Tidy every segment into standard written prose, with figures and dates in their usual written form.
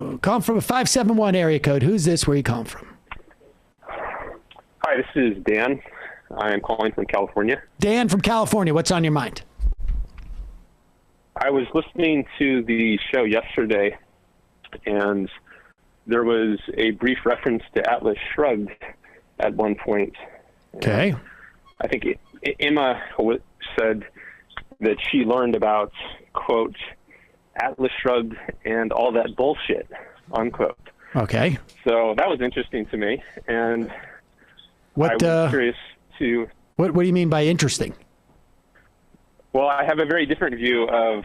Calling from a 571 area code. Who's this? Where you calling from? Hi, this is Dan. I am calling from California. Dan from California. What's on your mind? I was listening to the show yesterday, and there was a brief reference to Atlas Shrugged at one point. Okay. I think Emma said that she learned about, quote, Atlas Shrugged and all that bullshit, unquote. Okay. So that was interesting to me, and I was curious to... What do you mean by interesting? Well, I have a very different view of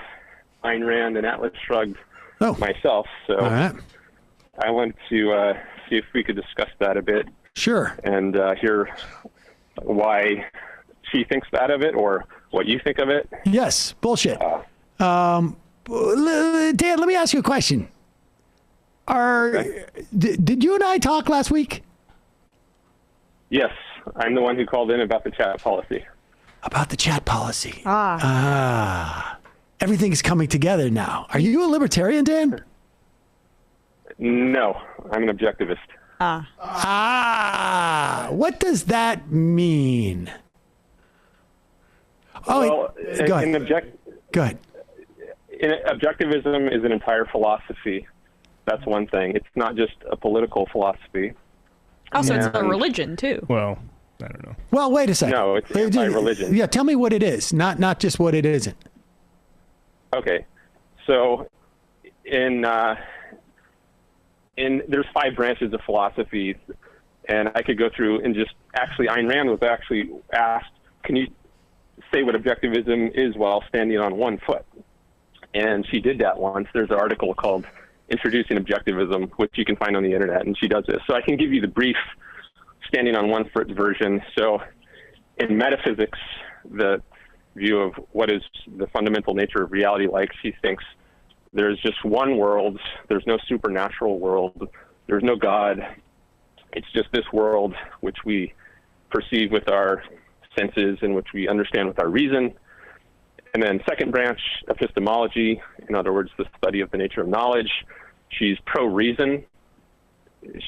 Ayn Rand and Atlas Shrugged myself, so I want to see if we could discuss that a bit. Sure. And hear why she thinks that of it, or what you think of it. Yes, bullshit. Dan, let me ask you a question. Did you and I talk last week? Yes, I'm the one who called in about the chat policy. About the chat policy. Everything's coming together now. Are you a libertarian, Dan? No, I'm an objectivist. What does that mean? Go ahead. Go ahead. Objectivism is an entire philosophy. That's one thing. It's not just a political philosophy. Also, it's a religion, too. Well, I don't know. Well, wait a second. No, it's anti-religion. Yeah, tell me what it is, not just what it isn't. Okay. So there's 5 branches of philosophy, and I could go through and just actually Ayn Rand was actually asked, can you say what objectivism is while standing on one foot? And she did that once. There's an article called Introducing Objectivism, which you can find on the internet, and she does this. So I can give you the brief standing on one foot version. So in metaphysics, the view of what is the fundamental nature of reality like, she thinks there's just one world. There's no supernatural world. There's no God. It's just this world which we perceive with our senses and which we understand with our reason. And then second branch, epistemology, in other words, the study of the nature of knowledge. She's pro-reason,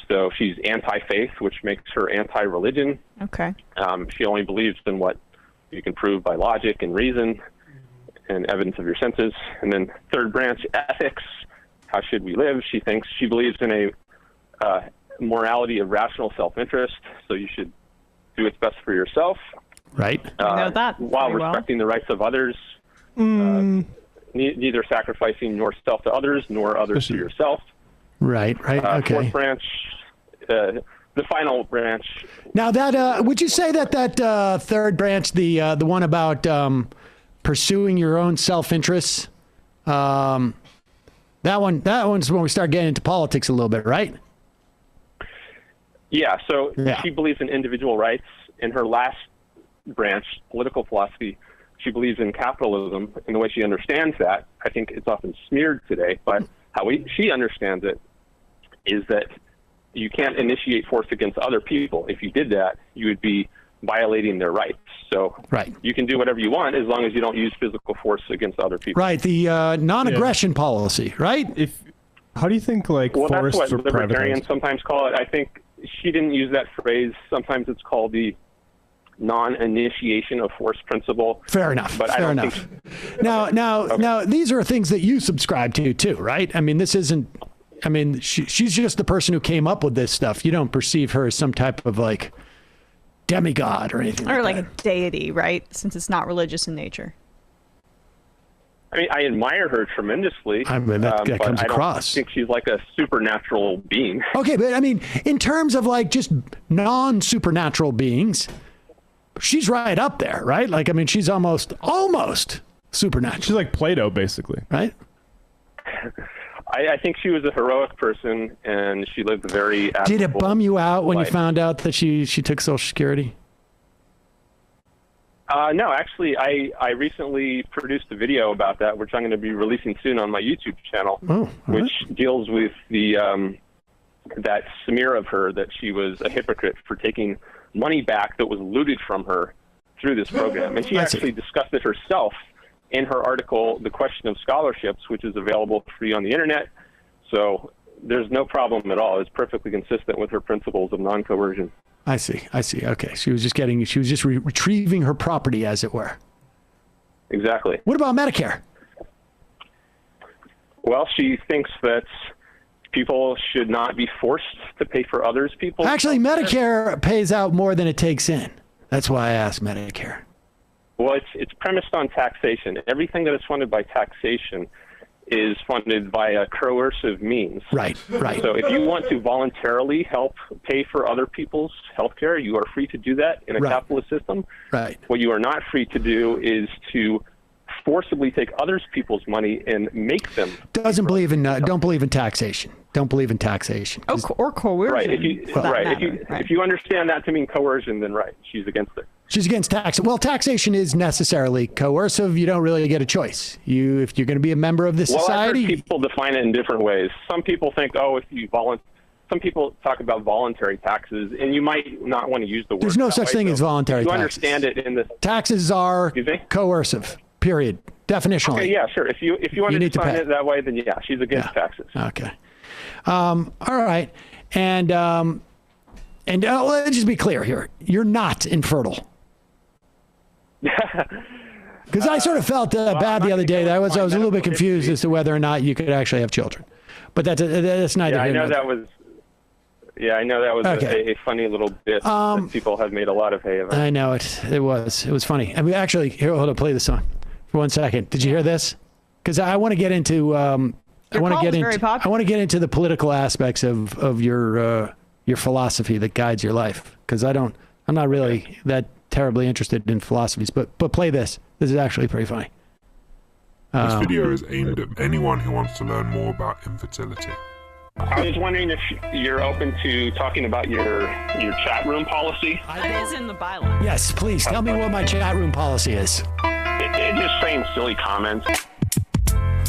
so she's anti-faith, which makes her anti-religion. Okay. She only believes in what you can prove by logic and reason and evidence of your senses. And then third branch, ethics, how should we live? She believes in a morality of rational self-interest, so you should do what's best for yourself. Right. I know that while respecting the rights of others, neither sacrificing yourself to others nor others to yourself. Right. Okay. Fourth branch, the final branch. Now that would you say that third branch, the one about pursuing your own self-interests, that one's when we start getting into politics a little bit, right? Yeah. So she believes in individual rights. In her last branch, political philosophy, she believes in capitalism, and the way she understands that, I think it's often smeared today, but how she understands it is that you can't initiate force against other people. If you did that, you would be violating their rights. So you can do whatever you want as long as you don't use physical force against other people. Right, the non-aggression policy, right? How do you think, well, forests that's what are libertarians privatized? sometimes call it. I think she didn't use that phrase. Sometimes it's called the non-initiation of force principle. Fair enough. But Fair enough. Now, these are things that you subscribe to too, right? I mean, this isn't. I mean, she's just the person who came up with this stuff. You don't perceive her as some type of demigod or anything. Or like a deity, right? Since it's not religious in nature. I mean, I admire her tremendously. I mean, that comes across. I think she's like a supernatural being. Okay, but I mean, in terms of just non-supernatural beings, she's right up there, right? I mean, she's almost supernatural. She's like Plato, basically. Right? I think she was a heroic person, and she lived a very Did it bum you out when life. you found out that she took Social Security? No, actually, I recently produced a video about that, which I'm going to be releasing soon on my YouTube channel, which deals with that smear of her that she was a hypocrite for taking money back that was looted from her through this program. And she actually discussed it herself in her article, The Question of Scholarships, which is available free on the internet. So there's no problem at all. It's perfectly consistent with her principles of non-coercion. I see. Okay. She was just retrieving her property, as it were. Exactly. What about Medicare? Well, she thinks that people should not be forced to pay for others' people. Actually, Medicare pays out more than it takes in. That's why I asked Medicare. Well, it's premised on taxation. Everything that is funded by taxation is funded via coercive means. Right. So if you want to voluntarily help pay for other people's health care, you are free to do that in a capitalist system. Right. What you are not free to do is to forcibly take others people's money and make them. Don't believe in taxation. Don't believe in taxation. Oh, or coercion. Right. If you understand that to mean coercion, then she's against it. She's against tax. Well, taxation is necessarily coercive. You don't really get a choice. If you're going to be a member of this society. I've heard people define it in different ways. Some people think, some people talk about voluntary taxes, and you might not want to use the word. There's no such thing as voluntary taxes. You understand it in this. Taxes are coercive. Period. Definitionally. Okay. Yeah. Sure. If you want to define it that way, then she's against taxes. Okay. All right. And let's just be clear here. You're not infertile. Because I sort of felt bad the other day. I was a little bit confused as to whether or not you could actually have children. But that's neither here nor there. I know that was a funny little bit that people have made a lot of hay of. I know it. It was funny. I mean, actually, here, hold on, play the song for 1 second. Did you hear this? Because I want to get into I want to get into the political aspects of your philosophy that guides your life. Because I'm not really that terribly interested in philosophies. But play this. This is actually pretty funny. This video is aimed at anyone who wants to learn more about infertility. I was wondering if you're open to talking about your chat room policy. It is in the bylaw. Yes, please tell me what my chat room policy is. It's just saying silly comments.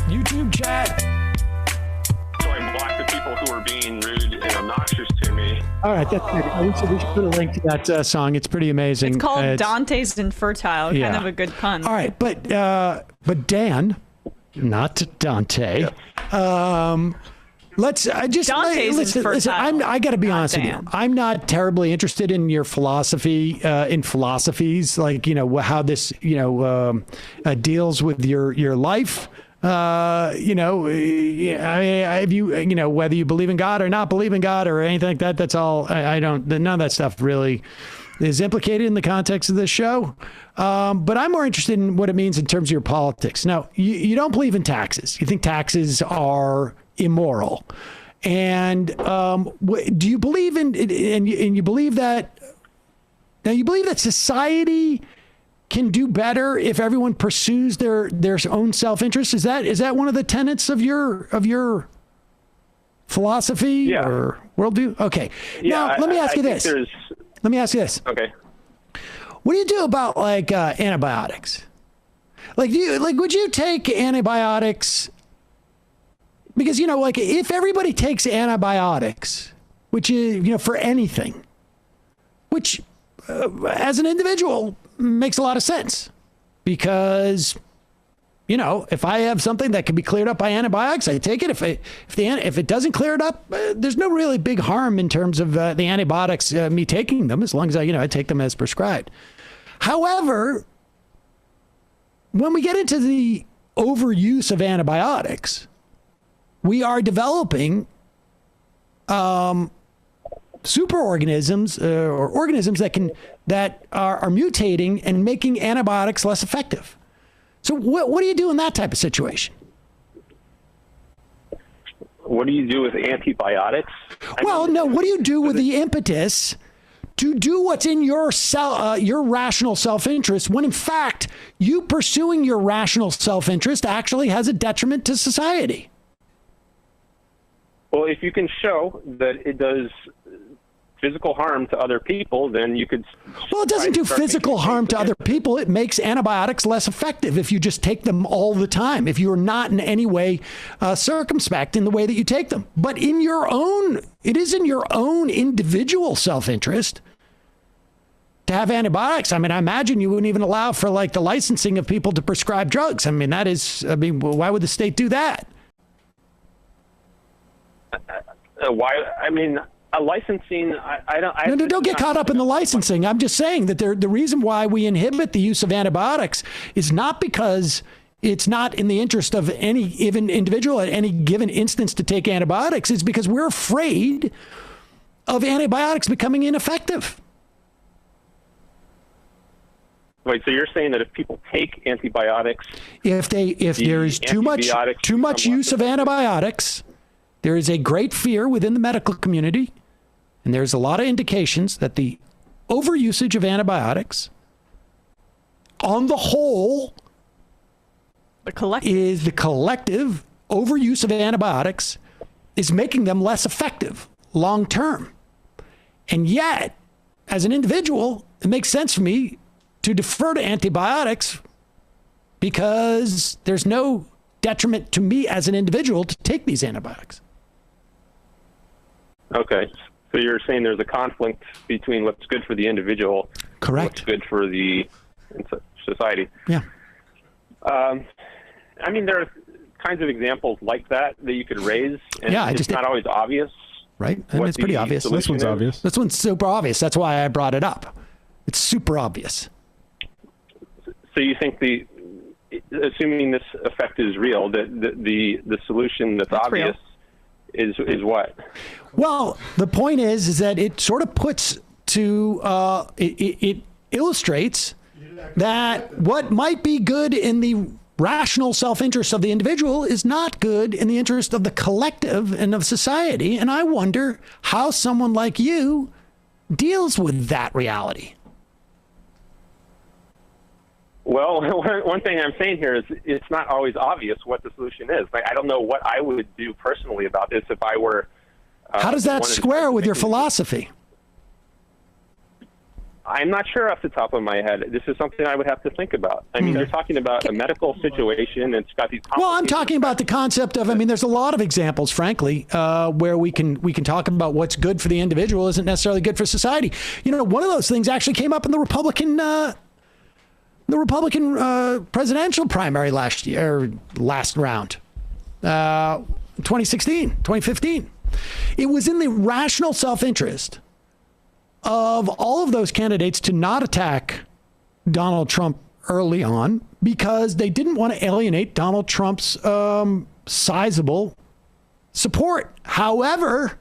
YouTube chat. So I block the people who are being rude and obnoxious to me. All right, that's good. We should put a link to that song. It's pretty amazing. It's called Dante's Infertile. Kind of a good pun. All right, but Dan, not Dante. Listen. I got to be honest with you. I'm not terribly interested in your philosophy, in philosophies, like how this deals with your life. Whether you believe in God or not believe in God or anything like that. That's all. None of that stuff really is implicated in the context of this show. But I'm more interested in what it means in terms of your politics. Now, you don't believe in taxes. You think taxes are immoral. And do you believe in and you believe that society can do better if everyone pursues their own self-interest? Is that one of the tenets of your philosophy or worldview? Okay. Yeah, now let me ask you this. Okay. What do you do about antibiotics? Would you take antibiotics? Because, if everybody takes antibiotics, which is, for anything, which as an individual makes a lot of sense because, if I have something that can be cleared up by antibiotics, I take it. If it doesn't clear it up, there's no really big harm in terms of the antibiotics, me taking them, as long as I take them as prescribed. However, when we get into the overuse of antibiotics, we are developing superorganisms or organisms that are mutating and making antibiotics less effective. So what do you do in that type of situation? What do you do with antibiotics? What do you do with the impetus to do what's in your rational self-interest when in fact you pursuing your rational self-interest actually has a detriment to society? Well, if you can show that it does physical harm to other people, then you could... Well, it doesn't do physical harm to other people. It makes antibiotics less effective if you just take them all the time, if you're not in any way circumspect in the way that you take them. But it is in your own individual self-interest to have antibiotics. I mean, I imagine you wouldn't even allow for the licensing of people to prescribe drugs. Why would the state do that? Why? I mean, a licensing. I don't. No, don't get caught up in the licensing. I'm just saying that the reason why we inhibit the use of antibiotics is not because it's not in the interest of any given individual at any given instance to take antibiotics. It's because we're afraid of antibiotics becoming ineffective. Wait, so you're saying that if people take antibiotics, if there's too much use of antibiotics, there is a great fear within the medical community, and there's a lot of indications that the overusage of antibiotics, on the whole, the collective overuse of antibiotics is making them less effective long term. And yet, as an individual, it makes sense for me to defer to antibiotics because there's no detriment to me as an individual to take these antibiotics. Okay. So you're saying there's a conflict between what's good for the individual, correct, and what's good for the society. Yeah. I mean, there are kinds of examples like that you could raise, and it's not always obvious. Right? And it's pretty obvious. This one's obvious. This one's super obvious. That's why I brought it up. It's super obvious. So you think assuming this effect is real, the solution that's obvious is what? Well, the point is that it sort of puts to it illustrates that what might be good in the rational self-interest of the individual is not good in the interest of the collective and of society. And I wonder how someone like you deals with that reality. Well, one thing I'm saying here is it's not always obvious what the solution is. Like, I don't know what I would do personally about this if I were... how does that square with your philosophy? I'm not sure off the top of my head. This is something I would have to think about. I mean, you're talking about a medical situation, and it's got these... Well, I'm talking about the concept of, I mean, there's a lot of examples, frankly, where we can talk about what's good for the individual isn't necessarily good for society. You know, one of those things actually came up in the Republican presidential primary last round, 2015. It was in the rational self-interest of all of those candidates to not attack Donald Trump early on because they didn't want to alienate Donald Trump's sizable support. However,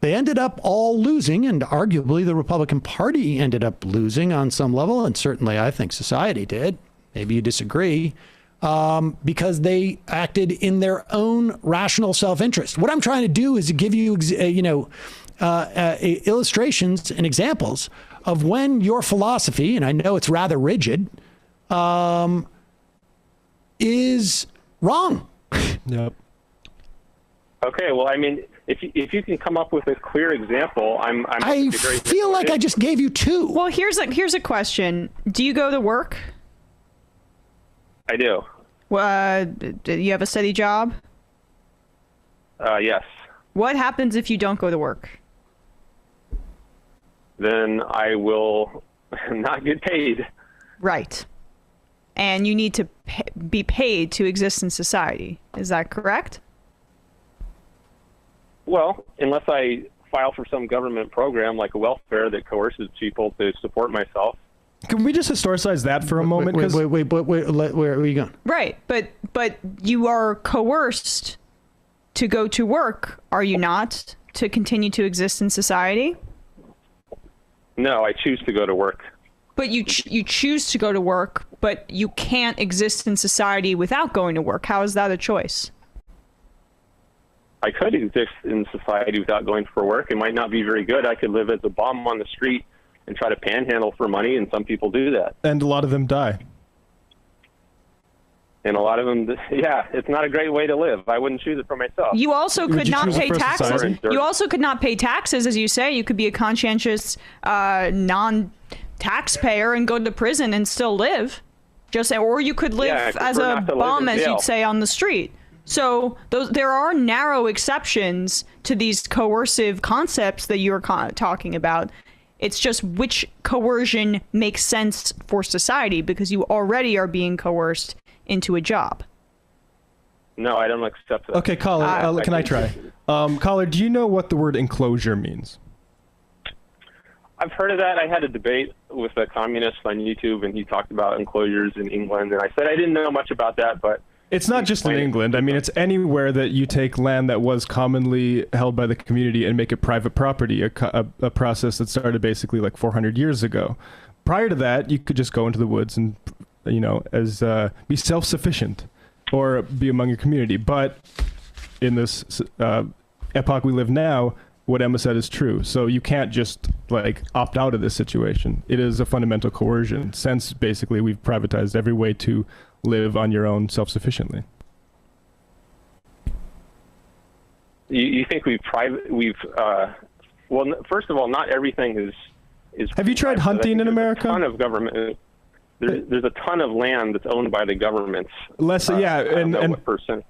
they ended up all losing, and arguably the Republican Party ended up losing on some level, and certainly I think society did. Maybe you disagree, because they acted in their own rational self-interest. What I'm trying to do is to give you, illustrations and examples of when your philosophy, and I know it's rather rigid, is wrong. Yep. Okay, well, I mean, if you can come up with a clear example, I feel like I just gave you two. Well, here's a question. Do you go to work? I do. Do you have a steady job? Yes. What happens if you don't go to work? Then I will not get paid. Right. And you need to be paid to exist in society. Is that correct? Well, unless I file for some government program like a welfare that coerces people to support myself. Can we just historicize that for a moment? Wait, where are you going? Right, but you are coerced to go to work, are you not, to continue to exist in society? No, I choose to go to work. But you choose to go to work, but you can't exist in society without going to work. How is that a choice? I could exist in society without going for work. It might not be very good. I could live as a bum on the street and try to panhandle for money, and some people do that. And a lot of them die. And a lot of them, yeah, it's not a great way to live. I wouldn't choose it for myself. You also could not pay taxes. society? You also could not pay taxes, as you say. You could be a conscientious non-taxpayer and go to prison and still live. Or you could live as a bum, as you'd say, on the street. So there are narrow exceptions to these coercive concepts that you're talking about. It's just which coercion makes sense for society, because you already are being coerced into a job. No, I don't accept that. Okay, caller, can I try? Caller, do you know what the word enclosure means? I've heard of that. I had a debate with a communist on YouTube, and he talked about enclosures in England, and I said I didn't know much about that, but... It's not just in England. I mean, it's anywhere that you take land that was commonly held by the community and make it private property, a process that started basically like 400 years ago. Prior to that, you could just go into the woods and, you know, be self-sufficient or be among your community. But in this epoch we live now, what Emma said is true. So you can't just like opt out of this situation. It is a fundamental coercion, since basically we've privatized every way to live on your own self-sufficiently. You think well, first of all, not everything is. Have you tried hunting in America? There's a ton of government. There's a ton of land that's owned by the governments.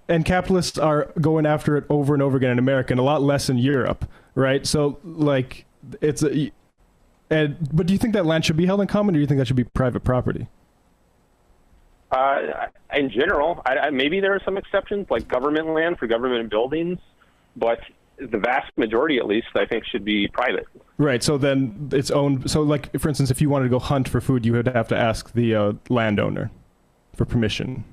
And capitalists are going after it over and over again in America, and a lot less in Europe, right? So, like, but do you think that land should be held in common, or do you think that should be private property? In general, maybe there are some exceptions, like government land for government buildings, but the vast majority, at least, I think, should be private. Right. So then it's owned. So, like, for instance, if you wanted to go hunt for food, you would have to ask the landowner for permission.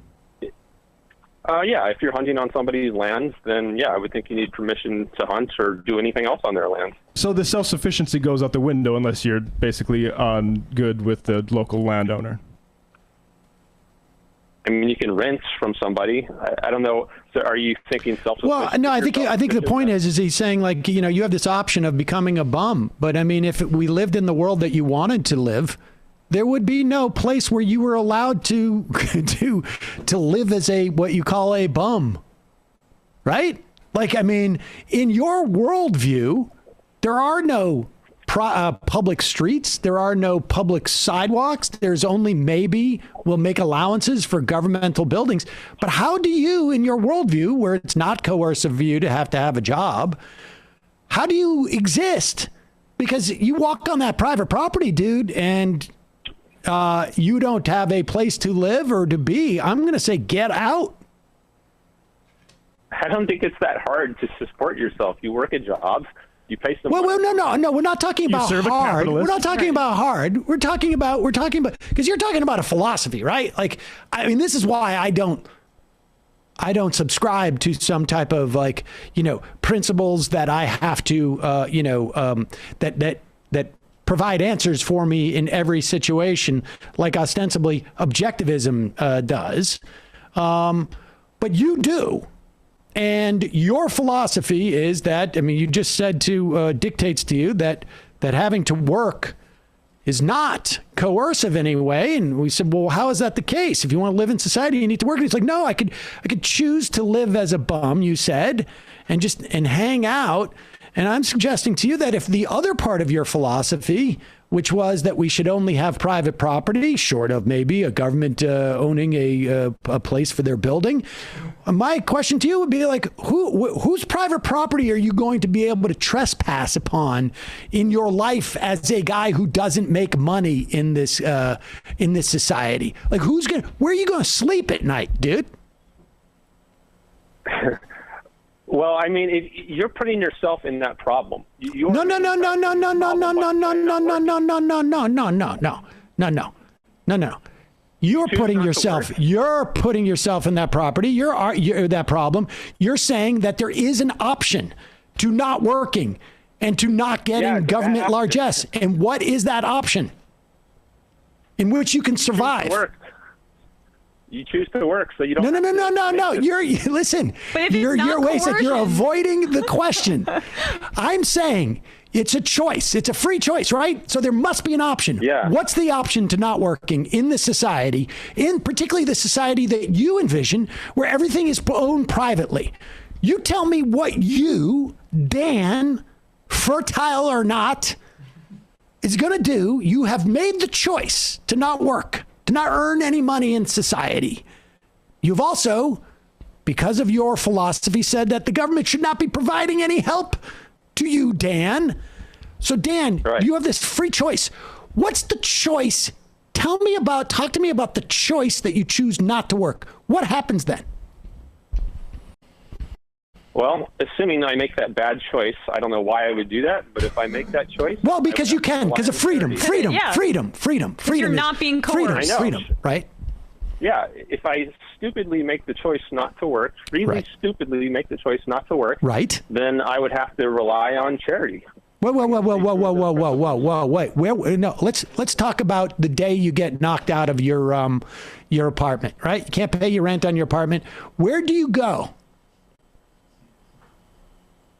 Yeah. If you're hunting on somebody's land, then yeah, I would think you need permission to hunt or do anything else on their land. So the self-sufficiency goes out the window unless you're basically on good with the local landowner. I mean, you can rent from somebody. I don't know. So are you thinking self-sufficient? Well, no, I think the point is he's saying, like, you know, you have this option of becoming a bum. But I mean, if we lived in the world that you wanted to live, there would be no place where you were allowed to live as what you call a bum. Right? Like, I mean, in your worldview, there are no public streets. There are no public sidewalks. There's only we'll make allowances for governmental buildings. But how do you, in your worldview, where it's not coercive for you to have a job, how do you exist? Because you walk on that private property, dude, and you don't have a place to live or to be. I'm going to say get out. I don't think it's that hard to support yourself. You work a job. You pay some. Well, no. We're not talking about hard. We're not talking about hard. We're talking about because you're talking about a philosophy, right? Like, I mean, this is why I don't subscribe to some type of, like, you know, principles that I have to, that provide answers for me in every situation, like ostensibly objectivism does. But you do. And your philosophy is that, I mean, you just said dictates to you that having to work is not coercive in any way. And we said, well, how is that the case? If you want to live in society, you need to work. And he's like, no, I could choose to live as a bum, you said, and hang out. And I'm suggesting to you that if the other part of your philosophy, which was that we should only have private property, short of maybe a government owning a place for their building, my question to you would be, like, whose private property are you going to be able to trespass upon in your life as a guy who doesn't make money in this society? Like, where are you going to sleep at night, dude? Well, I mean, you're putting yourself in that problem. No. You're putting yourself in that property. You're that problem. You're saying that there is an option to not working and to not getting government largesse. And what is that option in which you can survive? You choose to work, so you don't. No. Listen. But if you're avoiding the question. I'm saying it's a choice. It's a free choice, right? So there must be an option. Yeah. What's the option to not working in this society, in particularly the society that you envision, where everything is owned privately? You tell me what you, Dan, fertile or not, is going to do. You have made the choice to not work, to not earn any money in society. You've also, because of your philosophy, said that the government should not be providing any help to you, Dan. So, Dan, You have this free choice. What's the choice? Talk to me about the choice that you choose not to work. What happens then? Well, assuming I make that bad choice, I don't know why I would do that, but if I make that choice... Well, because you can, because of freedom. Freedom. You're not being coerced. Freedom, right? Yeah, if I stupidly make the choice not to work, stupidly make the choice not to work, right, then I would have to rely on charity. Wait. No, let's talk about the day you get knocked out of your apartment, right? You can't pay your rent on your apartment. Where do you go?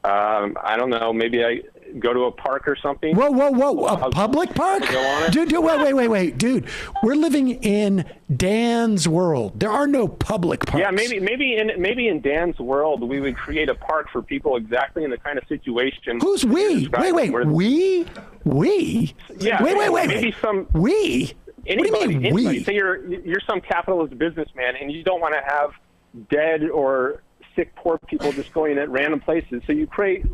I don't know. Maybe I go to a park or something. Whoa. A public park? Dude, wait. Dude, we're living in Dan's world. There are no public parks. Yeah, maybe in Dan's world, we would create a park for people exactly in the kind of situation. Who's we? Wait. We? Yeah. Wait. Maybe some... We? Anybody, what do you mean, anybody. we? Say you're some capitalist businessman, and you don't want to have dead or sick poor people just going at random places. So you create...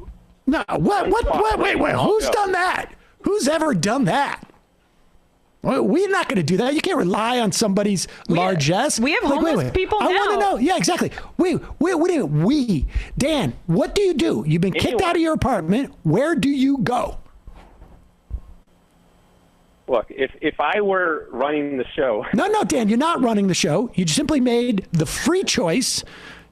No, what? Wait. Who's done that? Who's ever done that? We're not going to do that. You can't rely on somebody's largesse. We have homeless people now. I want to know. Yeah, exactly. Wait, what do you mean, we? Dan, what do you do? You've been kicked out of your apartment. Where do you go? Look, if I were running the show... No, Dan, you're not running the show. You simply made the free choice.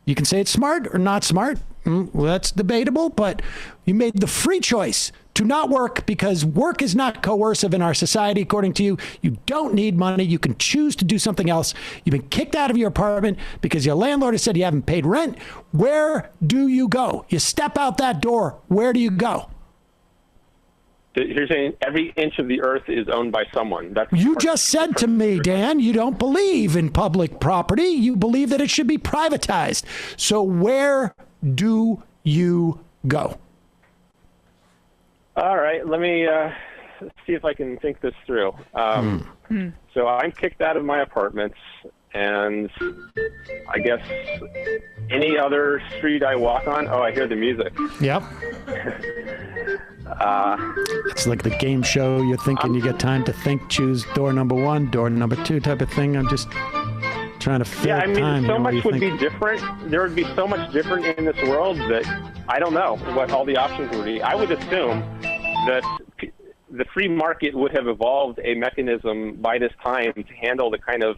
You can say it's smart or not smart. Well, that's debatable, but you made the free choice to not work because work is not coercive in our society, according to you. You don't need money. You can choose to do something else. You've been kicked out of your apartment because your landlord has said you haven't paid rent. Where do you go? You step out that door. Where do you go? You're saying every inch of the earth is owned by someone. You just said to me, Dan, you don't believe in public property. You believe that it should be privatized. So where do you go? All right, let me see if I can think this through. So I'm kicked out of my apartment, and I guess any other street I walk on, I hear the music. Yep. It's like the game show. You're thinking you get time to think, choose door number 1, door number 2 type of thing. I'm just trying to fill time. Yeah, I mean, so much would be different. There would be so much different in this world that I don't know what all the options would be. I would assume that the free market would have evolved a mechanism by this time to handle the kind of,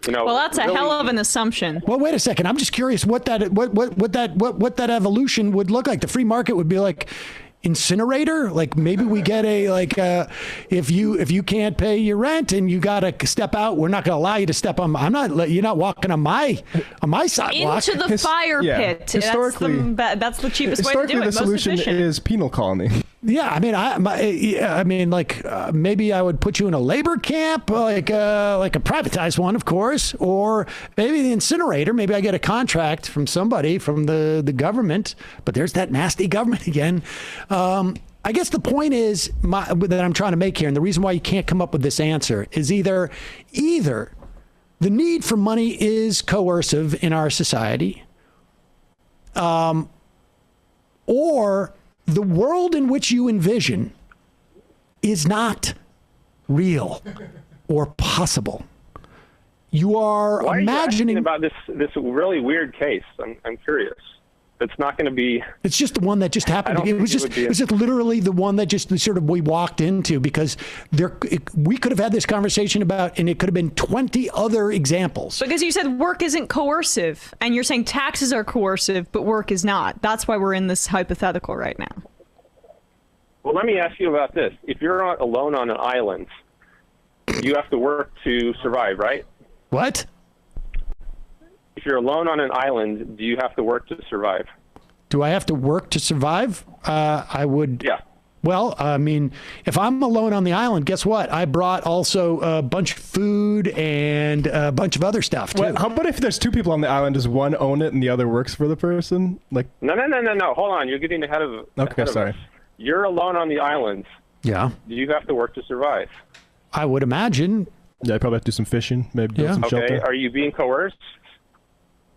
well, that's a hell of an assumption. Well, wait a second. I'm just curious what that evolution would look like. The free market would be like incinerator. Like maybe we get if you can't pay your rent and you got to step out, we're not going to allow you to step on. You're not walking on my sidewalk. Into the fire pit. Historically, that's the cheapest way to do it. The solution is penal colony. Yeah, I mean, maybe I would put you in a labor camp, like a privatized one, of course, or maybe the incinerator. Maybe I get a contract from somebody from the government, but there's that nasty government again. I guess the point is that I'm trying to make here, and the reason why you can't come up with this answer is either the need for money is coercive in our society, or the world in which you envision is not real or possible. You are imagining about this really weird case. I'm curious. It's not going to be. It's just the one that just happened. It was just literally the one that just sort of we walked into because we could have had this conversation about, and it could have been 20 other examples. Because you said work isn't coercive, and you're saying taxes are coercive, but work is not. That's why we're in this hypothetical right now. Well, let me ask you about this. If you're alone on an island, you have to work to survive, right? What? If you're alone on an island, do you have to work to survive? Do I have to work to survive? I would. Yeah. Well, I mean, if I'm alone on the island, guess what? I brought also a bunch of food and a bunch of other stuff, too. Well, how about if there's 2 people on the island? Does one own it and the other works for the person? No. Hold on. You're getting ahead of sorry. Us. You're alone on the island. Yeah. Do you have to work to survive? I would imagine. Yeah, I'd probably have to do some fishing, maybe build some shelter. Okay. Are you being coerced?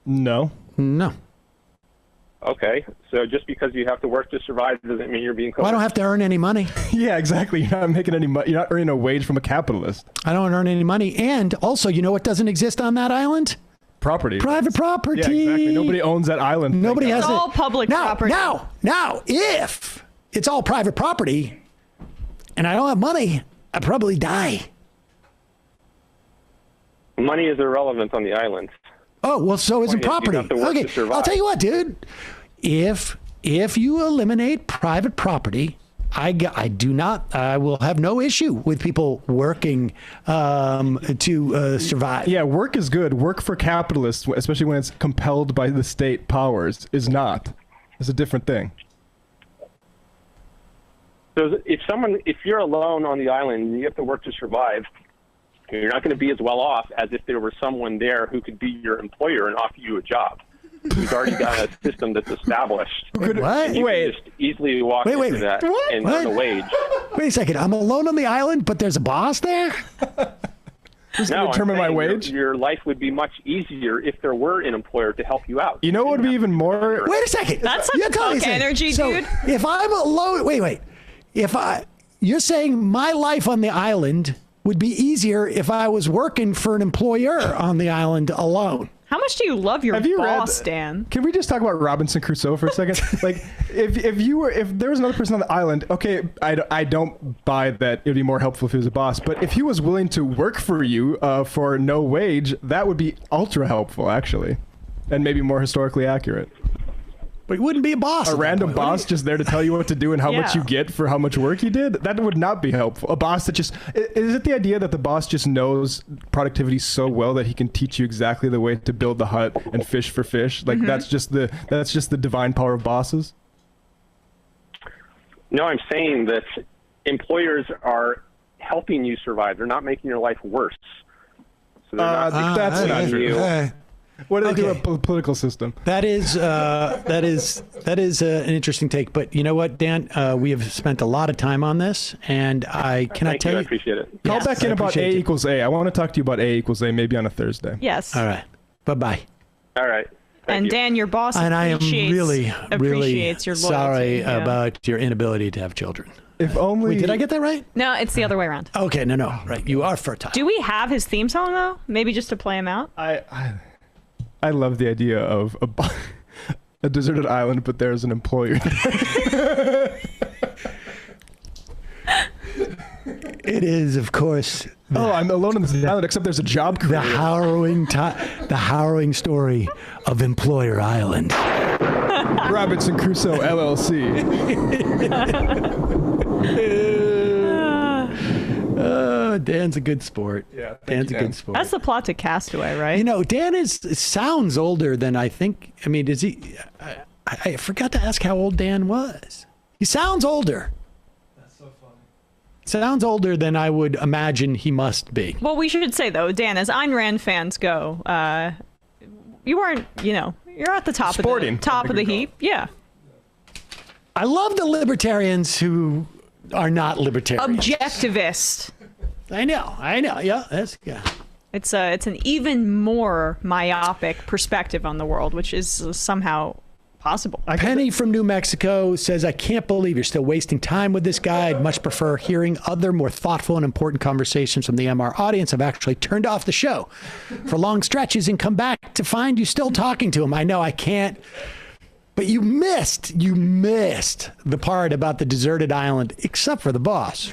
No. Okay, so just because you have to work to survive doesn't mean you're being coerced. Well, I don't have to earn any money. Yeah, exactly. You're not making any money. You're not earning a wage from a capitalist. I don't earn any money. And also, you know what doesn't exist on that island? property. Private property. Yeah, exactly. Nobody owns that island. Nobody has It's it. all public property. Now, if it's all private property and I don't have money, I probably die. Money is irrelevant on the island. Oh, well, so isn't You property. have to work Okay, to survive. I'll tell you what, dude. If you eliminate private property, I will have no issue with people working to survive. Yeah, work is good. Work for capitalists, especially when it's compelled by the state powers, is not. It's a different thing. So if you're alone on the island and you have to work to survive, you're not going to be as well off as if there was someone there who could be your employer and offer you a job. Who's already got a system that's established. What? And you can just easily walk into that and earn a wage. Wait a second. I'm alone on the island, but there's a boss there? Who's going to determine my wage? Your life would be much easier if there were an employer to help you out. You know what would be even more? Wait a second. That's such You're telling me fuck energy, so dude. If I'm alone, wait. You're saying my life on the island would be easier if I was working for an employer on the island alone. How much do you love your boss, Dan? Can we just talk about Robinson Crusoe for a second? Like, if there was another person on the island, okay, I don't buy that it would be more helpful if he was a boss. But if he was willing to work for you for no wage, that would be ultra helpful, actually, and maybe more historically accurate. But he wouldn't be a boss. A random boss just there to tell you what to do and how much you get for how much work you did? That would not be helpful. A boss that just... Is it the idea that the boss just knows productivity so well that he can teach you exactly the way to build the hut and fish for fish? Like, that's just the divine power of bosses? No, I'm saying that employers are helping you survive. They're not making your life worse. So they're not that's not true. What do they do with the political system? That is an interesting take. But you know what, Dan? We have spent a lot of time on this, and I cannot tell you. I appreciate it. Call back in about A equals A. I want to talk to you about A equals A maybe on a Thursday. Yes. All right. Bye-bye. All right. And Dan, your boss and I am really appreciates your loyalty. Sorry about your inability to have children. If only... Wait, did I get that right? No, it's the other way around. Okay, no. Right. You are fertile. Do we have his theme song, though? Maybe just to play him out? I love the idea of a deserted island, but there's an employer. It is, of course. I'm alone on this island, except there's a job creator. The harrowing story of Employer Island. Robinson Crusoe, LLC. Dan's a good sport. Yeah, Dan's a good sport. That's the plot to Castaway, right? You know, Dan sounds older than I think. I mean, is he? I forgot to ask how old Dan was. He sounds older. That's so funny. Sounds older than I would imagine he must be. Well, we should say, though, Dan, as Ayn Rand fans go, you weren't, you're at the top of the heap. Yeah. I love the libertarians who are not libertarians. Objectivist. I know. Yeah, It's an even more myopic perspective on the world, which is somehow possible. Penny from New Mexico says, I can't believe you're still wasting time with this guy. I'd much prefer hearing other more thoughtful and important conversations from the MR audience. I've actually turned off the show for long stretches and come back to find you still talking to him. I know I can't. But you missed the part about the deserted island, except for the boss.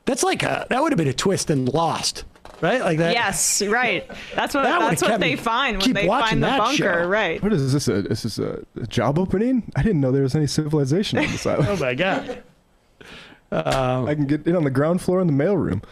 That's that would have been a twist in Lost, right? Like that. Yes, right. That's what they find when they find the bunker, show. right? What is this? Is this a job opening? I didn't know there was any civilization on this island. Oh my God. I can get in on the ground floor in the mailroom.